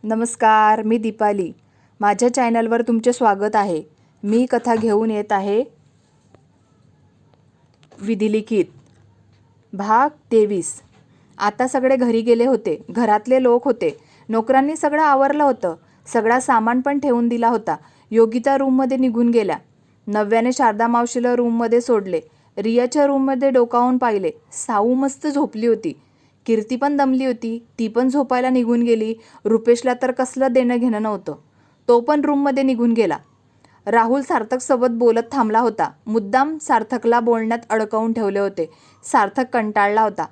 नमस्कार, मी दीपाली. माझ्या चॅनलवर तुमचे स्वागत आहे. मी कथा घेऊन येत आहे. विधिलिखित भाग 23. आता सगळे घरी गेले होते. घरातले लोक होते. नोकरांनी सगळं आवरलं होतं. सगळा सामान पण ठेवून दिला होता. योगिता रूममध्ये निघून गेल्या. नव्याने शारदा मावशीला रूममध्ये सोडले. रियाच्या रूममध्ये डोकावून पाहिले. साऊ मस्त झोपली होती. कीर्ती पण दमली होती. ती पण झोपायला निघून गेली. रुपेशला तर कसलं देणं घेणं नव्हतं. तो पण रूममध्ये निघून गेला. राहुल सार्थकसोबत बोलत थांबला होता. मुद्दाम सार्थकला बोलण्यात अडकवून ठेवले होते. सार्थक कंटाळला होता.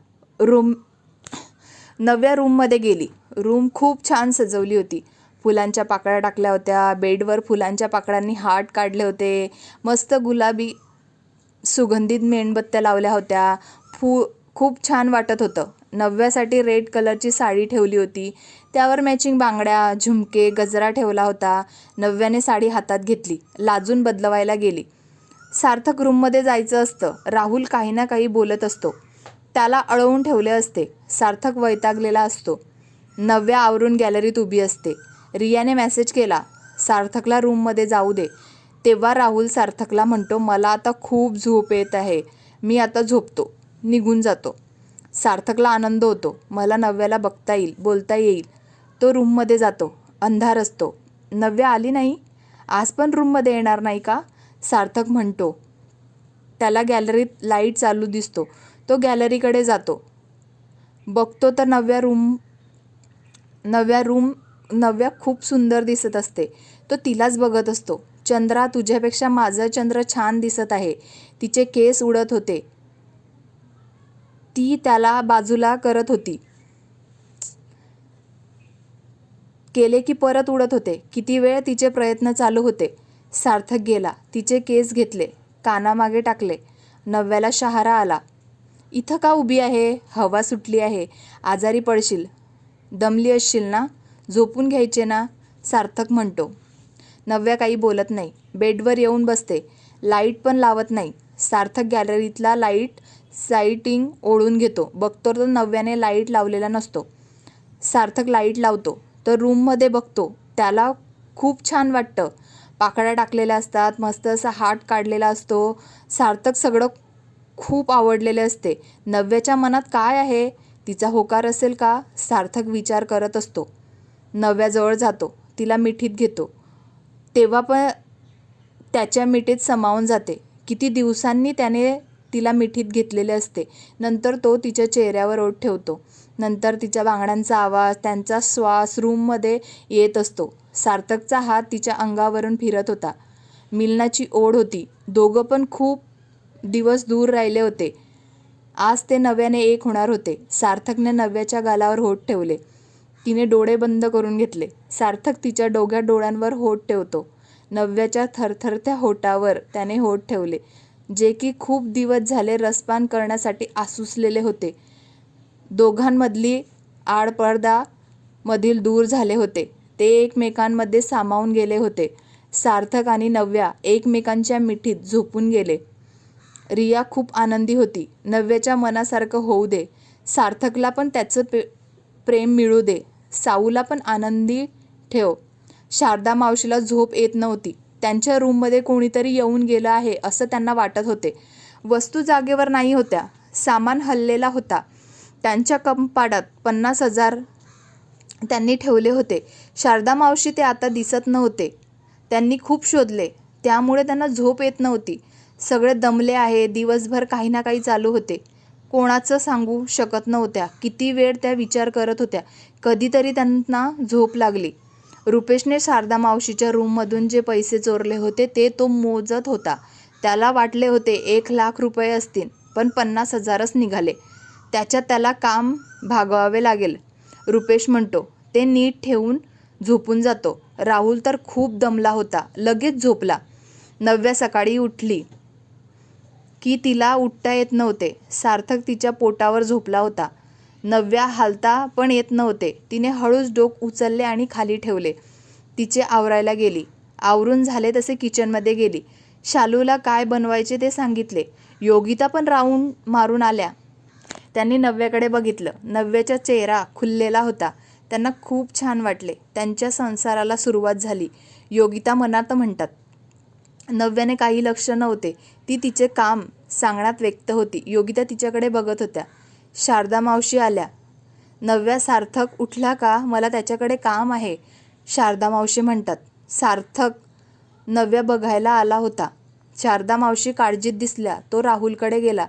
नव्या रूममध्ये गेली. रूम खूप छान सजवली होती. फुलांच्या पाकळ्या टाकल्या होत्या. बेडवर फुलांच्या पाकळ्यांनी हार्ट काढले होते. मस्त गुलाबी सुगंधित मेणबत्त्या लावल्या होत्या. खूप छान वाटत होतं. नव्यासाठी रेड कलरची साडी ठेवली होती. त्यावर मॅचिंग बांगड्या, झुमके, गजरा ठेवला होता. नव्याने साडी हातात घेतली. लाजून बदलवायला गेली. सार्थक रूममध्ये जायचं असतं. राहुल काही ना काही बोलत असतो. त्याला अडवून ठेवले असते. सार्थक वैतागलेला असतो. नव्या आवरून गॅलरीत उभी असते. रियाने मेसेज केला, सार्थकला रूममध्ये जाऊ दे. तेव्हा राहुल सार्थकला म्हणतो, मला आता खूप झोप येत आहे. मी आता झोपतो. निघून जातो. सार्थकला आनंद होतो. मला नव्याला बघता येईल, बोलता येईल. तो रूममध्ये जातो. अंधार असतो. नव्या आली नाही? आज पण रूममध्ये येणार नाही का? सार्थक म्हणतो. त्याला गॅलरीत लाईट चालू दिसतो. तो गॅलरीकडे जातो. बघतो तर नव्या खूप सुंदर दिसत असते. तो तिलाच बघत असतो. चंद्रा, तुझ्यापेक्षा माझा चंद्र छान दिसत आहे. तिचे केस उडत होते. ती त्याला बाजूला करत होती. केले की परत उडत होते. किती वेळ तिचे प्रयत्न चालू होते. सार्थक गेला. तिचे केस घेतले. कानामागे टाकले. नव्याला शहारा आला. इथं का उभी आहे? हवा सुटली आहे. आजारी पडशील. दमली असशील ना? झोपून घ्यायचे ना? सार्थक म्हणतो. नव्या काही बोलत नाही. बेडवर येऊन बसते. लाईट पण लावत नाही. सार्थक गॅलरीतला लाईटिंग ओढून घेतो. बघतो तर नव्याने लाईट लावलेला नसतो. सार्थक लाईट लावतो. तर रूममध्ये बघतो. त्याला खूप छान वाटतं. पाकळ्या टाकलेल्या असतात. मस्त असा हार्ट काढलेला असतो. सार्थक सगळं खूप आवडलेले असते. नव्याच्या मनात काय आहे? तिचा होकार असेल का? सार्थक विचार करत असतो. नव्याजवळ जातो. तिला मिठीत घेतो. तेव्हा पण त्याच्या मिठीत समावून जाते. किती दिवसांनी त्याने तिला मिठीत घेतलेले असते. नंतर तो तिच्या चेहऱ्यावर ओठ ठेवतो. नंतर तिच्या बांगड्यांचा आवाज, त्यांचा श्वास रूममध्ये येत असतो. सार्थकचा हात तिच्या अंगावरून फिरत होता. मिलनाची ओढ होती. दोघं पण खूप दिवस दूर राहिले होते. आज ते नव्याने एक होणार होते. सार्थकने नव्याच्या गालावर होठ ठेवले. तिने डोळे बंद करून घेतले. सार्थक तिच्या दोघ्या डोळ्यांवर होठ ठेवतो. नव्याच्या थरथरत्या होठावर त्याने होठ ठेवले, जे की खूप दिवस झाले रसपान करण्यासाठी आसुसलेले होते. दोघांमधली आडपडदा मधील दूर झाले होते. ते एकमेकांमध्ये सामावून गेले होते. सार्थक आणि नव्या एकमेकांच्या मिठीत झोपून गेले. रिया खूप आनंदी होती. नव्याच्या मनासारखं होऊ दे. सार्थकला पण त्याचं प्रेम मिळू दे. साऊला पण आनंदी ठेव. शारदा मावशीला झोप येत नव्हती. त्यांच्या रूममध्ये कोणीतरी येऊन गेलं आहे असं त्यांना वाटत होते. वस्तू जागेवर नाही होत्या. सामान हललेला होता. त्यांच्या कपाटात 50,000 त्यांनी ठेवले होते. शारदा मावशी ते आता दिसत नव्हते. त्यांनी खूप शोधले. त्यामुळे त्यांना झोप येत नव्हती. सगळे दमले आहे. दिवसभर काही ना काही चालू होते. कोणाचं सांगू शकत नव्हत्या. किती वेळ त्या विचार करत होत्या. कधीतरी त्यांना झोप लागली. रुपेशने शारदा मावशीच्या रूममधून जे पैसे चोरले होते ते तो मोजत होता. त्याला वाटले होते 1,00,000 रुपये असतील, पण 50,000च निघाले. त्याच्यात त्याला काम भागवावे लागेल. रुपेश म्हणतो. ते नीट ठेवून झोपून जातो. राहुल तर खूप दमला होता. लगेच झोपला. नव्या सकाळी उठली की तिला उठता येत नव्हते. सार्थक तिच्या पोटावर झोपला होता. नव्या हालता पण येत नव्हते. तिने हळूच डोक उचलले आणि खाली ठेवले. तिचे आवरायला गेली. आवरून झाले तसे किचनमध्ये गेली. शालूला काय बनवायचे ते सांगितले. योगिता पण राऊंड मारून आल्या. त्यांनी नव्याकडे बघितलं. नव्याचा चेहरा खुललेला होता. त्यांना खूप छान वाटले. त्यांच्या संसाराला सुरुवात झाली. योगिता मनात म्हणतात. नव्याने काही लक्ष नव्हते. ती तिचे काम सांगण्यात व्यक्त होती. योगिता तिच्याकडे बघत होत्या. शारदा मावशी आल्या. नव्या, सार्थक उठला का? मला त्याच्याकडे काम आहे, शारदा मावशी म्हणतात. सार्थक नव्या बघायला आला होता. शारदा मावशी काळजीत दिसल्या. तो राहुलकडे गेला.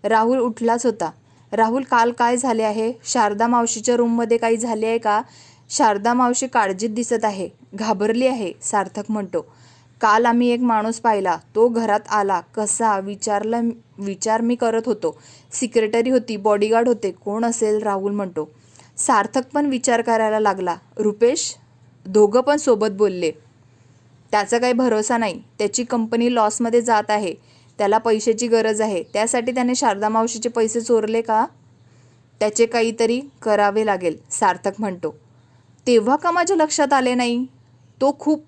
राहुल उठलाच होता. राहुल, काल काय झाले आहे? शारदा मावशीच्या रूममध्ये काही झाले आहे का? शारदा मावशी काळजीत दिसत आहे, घाबरली आहे, सार्थक म्हणतो. काल आम्ही एक माणूस पाहिला. तो घरात आला. कसा? विचार मी करत होतो. सिक्रेटरी होती, बॉडीगार्ड होते. कोण असेल? राहुल म्हणतो. सार्थक पण विचार करायला लागला. रुपेश? दोघं पण सोबत बोलले. त्याचा काही भरोसा नाही. त्याची कंपनी लॉसमध्ये जात आहे. त्याला पैशाची गरज आहे. त्यासाठी त्याने शारदा मावशीचे पैसे चोरले का? त्याचे काहीतरी करावे लागेल, सार्थक म्हणतो. तेव्हा का माझ्या लक्षात आले नाही? तो खूप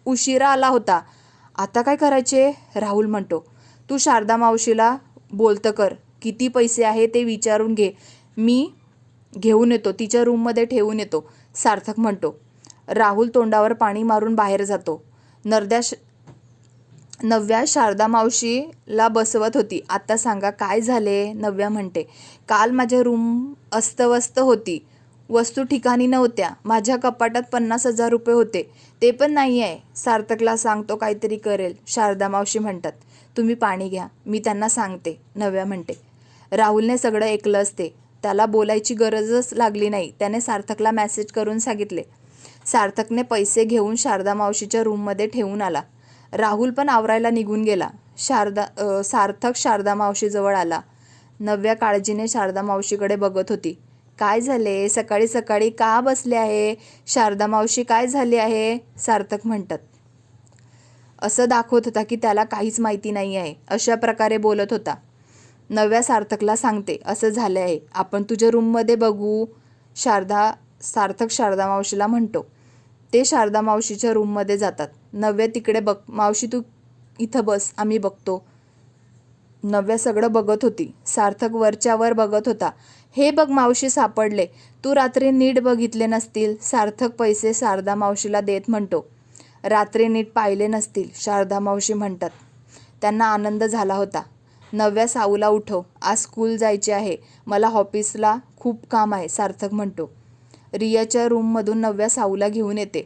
उशिरा आला होता. आता काय करायचे? राहुल म्हणतो. तू शारदा मावशीला बोलतं कर. किती पैसे आहे ते विचारून घे. मी घेऊन येतो, तिच्या रूममध्ये ठेवून येतो, सार्थक म्हणतो. राहुल तोंडावर पाणी मारून बाहेर जातो. नव्या शारदा मावशीला बसवत होती. आता सांगा काय झाले? नव्या म्हणते. काल माझ्या रूम अस्तव्यस्त होती. वस्तू ठिकाणी नव्हत्या. माझ्या कपाटात 50,000 रुपये होते. ते पण नाही आहे. सार्थकला सांगतो काहीतरी करेल, शारदा मावशी म्हणतात. तुम्ही पाणी घ्या, मी त्यांना सांगते, नव्या म्हणते. राहुलने सगळं ऐकलं असते. त्याला बोलायची गरजच लागली नाही. त्याने सार्थकला मेसेज करून सांगितले. सार्थकने पैसे घेऊन शारदा मावशीच्या रूममध्ये ठेवून आला. राहुल पण आवरायला निघून गेला. सार्थक शारदा मावशीजवळ आला. नव्या काळजीने शारदा मावशीकडे बघत होती. काय झाले? सकाळी सकाळी का बसले आहे? शारदा मावशी, काय झाले आहे? सार्थक म्हणतात. असं दाखवत होता की त्याला काहीच माहिती नाही आहे. अशा प्रकारे बोलत होता. नव्या सार्थकला सांगते, असं झाले आहे, आपण तुझ्या रूममध्ये बघू. सार्थक शारदा मावशीला म्हणतो. ते शारदा मावशीच्या रूममध्ये जातात. नव्या तिकडे बघ. मावशी, तू इथं बस, आम्ही बघतो. नव्या सगळं बघत होती. सार्थक वरच्यावर बघत होता. हे बघ, मावशी सापडले. तू रात्री नीट बघितले नसतील, सार्थक पैसे शारदा मावशीला देत म्हणतो. रात्री नीट पाहिले नसतील, शारदा मावशी म्हणतात. त्यांना आनंद झाला होता. नव्या, साऊला उठव, आज स्कूल जायचे आहे. मला ऑफिसला खूप काम आहे, सार्थक म्हणतो. रियाच्या रूममधून नव्या साऊला घेऊन येते.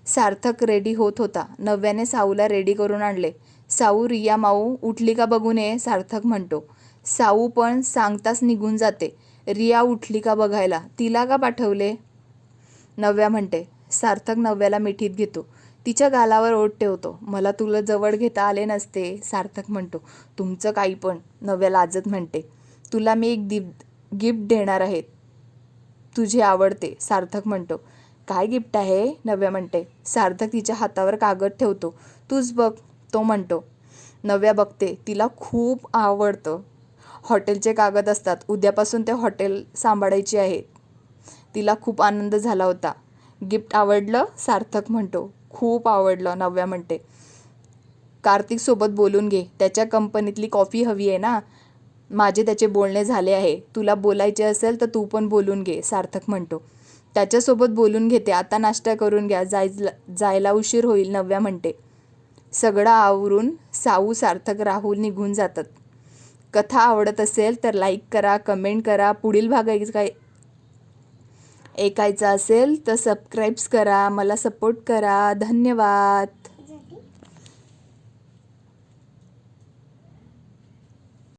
सार्थक रेडी होत होता. नव्याने साऊला रेडी करून आणले. साऊ, रिया माऊ उठली का बघून ये, सार्थक म्हणतो. साऊ पण सांगताच निघून जाते. रिया उठली का बघायला. तिला का पाठवले? नव्या म्हणते. सार्थक नव्याला मिठीत घेतो. तिच्या गालावर ओठ ठेवतो. मला तुला जवळ घेता आले नसते, सार्थक म्हणतो. तुमचं काही पण, नव्या लाजत म्हणते. तुला मी एक गिफ्ट देणार आहे, तुझे आवडते, सार्थक म्हणतो. काय गिफ्ट आहे? नव्या म्हणते. सार्थक तिच्या हातावर कागद ठेवतो. तूच बघ, तो म्हणतो. नव्या बघते. तिला खूप आवडतं. हॉटेलचे कागद असतात. उद्यापासून ते हॉटेल सांभाळायची आहे. तिला खूप आनंद झाला होता. गिफ्ट आवडलं? सार्थक म्हणतो. खूप आवडलं, नव्या म्हणते. कार्तिकसोबत बोलून घे. त्याच्या कंपनीतली कॉफी हवी आहे ना. माझे त्याचे बोलणे झाले आहे. तुला बोलायचे असेल तर तू पण बोलून घे, सार्थक म्हणतो. त्याच्यासोबत बोलून घेते. आता नाश्ता करून घ्या, जायला उशीर होईल, नव्या म्हणते. सगळं आवरून साऊ, सार्थक, राहुल निघून जातात. कथा आवडत असेल तर लाईक करा, कमेंट करा. पुढील भाग ऐकायचा असेल तर सबस्क्राईब्स करा. मला सपोर्ट करा. धन्यवाद.